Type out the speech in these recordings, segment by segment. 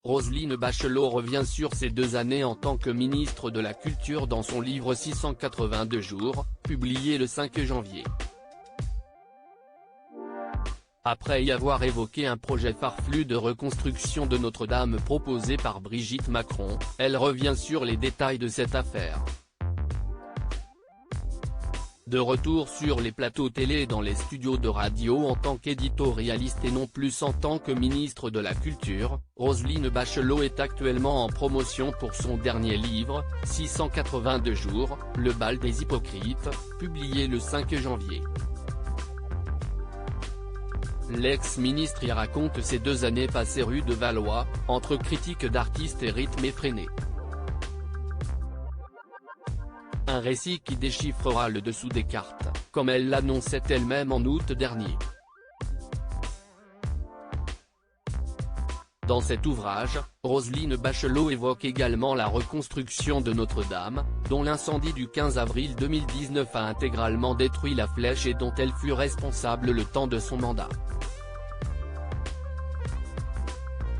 Roselyne Bachelot revient sur ses 2 années en tant que ministre de la Culture dans son livre 682 jours, publié le 5 janvier. Après y avoir évoqué un projet farfelu de reconstruction de Notre-Dame proposé par Brigitte Macron, elle revient sur les détails de cette affaire. De retour sur les plateaux télé et dans les studios de radio en tant qu'éditorialiste et non plus en tant que ministre de la Culture, Roselyne Bachelot est actuellement en promotion pour son dernier livre, 682 jours, Le bal des hypocrites, publié le 5 janvier. L'ex-ministre y raconte ses 2 années passées rue de Valois, entre critiques d'artistes et rythme effréné. Un récit qui déchiffrera le dessous des cartes, comme elle l'annonçait elle-même en août dernier. Dans cet ouvrage, Roselyne Bachelot évoque également la reconstruction de Notre-Dame, dont l'incendie du 15 avril 2019 a intégralement détruit la flèche et dont elle fut responsable le temps de son mandat.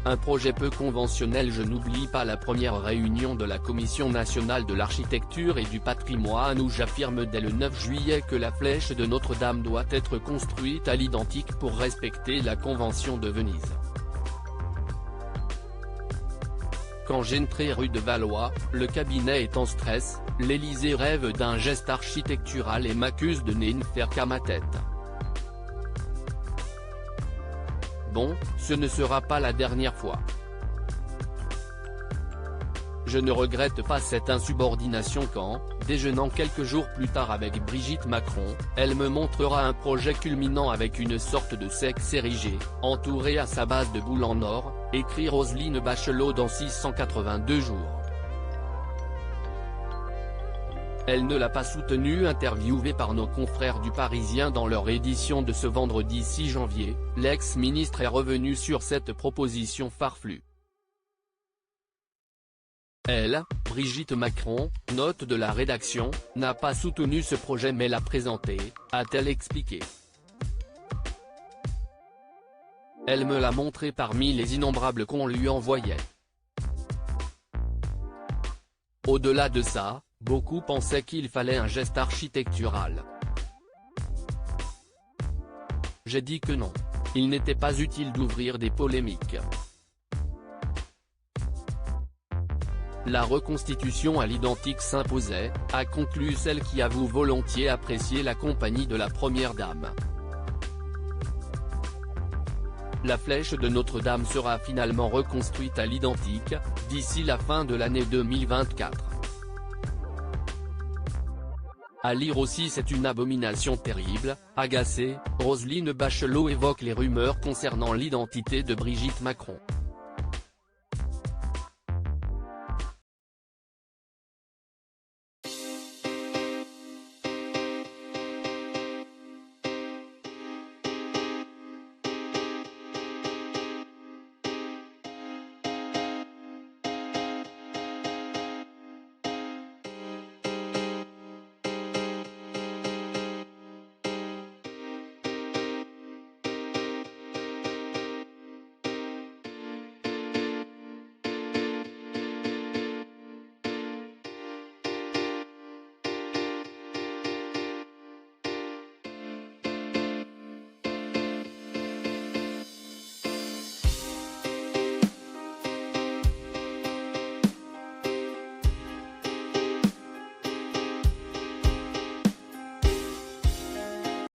Un projet peu conventionnel. Je n'oublie pas la première réunion de la Commission nationale de l'architecture et du patrimoine où j'affirme dès le 9 juillet que la flèche de Notre-Dame doit être construite à l'identique pour respecter la Convention de Venise. Quand j'entrais rue de Valois, le cabinet est en stress, l'Élysée rêve d'un geste architectural et m'accuse de ne faire qu'à ma tête. Bon, ce ne sera pas la dernière fois. Je ne regrette pas cette insubordination quand, déjeunant quelques jours plus tard avec Brigitte Macron, elle me montrera un projet culminant avec une sorte de sexe érigé, entouré à sa base de boules en or, écrit Roselyne Bachelot dans 682 jours. Elle ne l'a pas soutenu. Interviewée par nos confrères du Parisien dans leur édition de ce vendredi 6 janvier, l'ex-ministre est revenue sur cette proposition farfelue. Elle, Brigitte Macron, note de la rédaction, n'a pas soutenu ce projet mais l'a présenté, a-t-elle expliqué. Elle me l'a montré parmi les innombrables qu'on lui envoyait. Au-delà de ça, beaucoup pensaient qu'il fallait un geste architectural. J'ai dit que non. Il n'était pas utile d'ouvrir des polémiques. La reconstitution à l'identique s'imposait, a conclu celle qui avoue volontiers apprécier la compagnie de la Première Dame. La flèche de Notre-Dame sera finalement reconstruite à l'identique, d'ici la fin de l'année 2024. À lire aussi c'est une abomination terrible, agacée, Roselyne Bachelot évoque les rumeurs concernant l'identité de Brigitte Macron.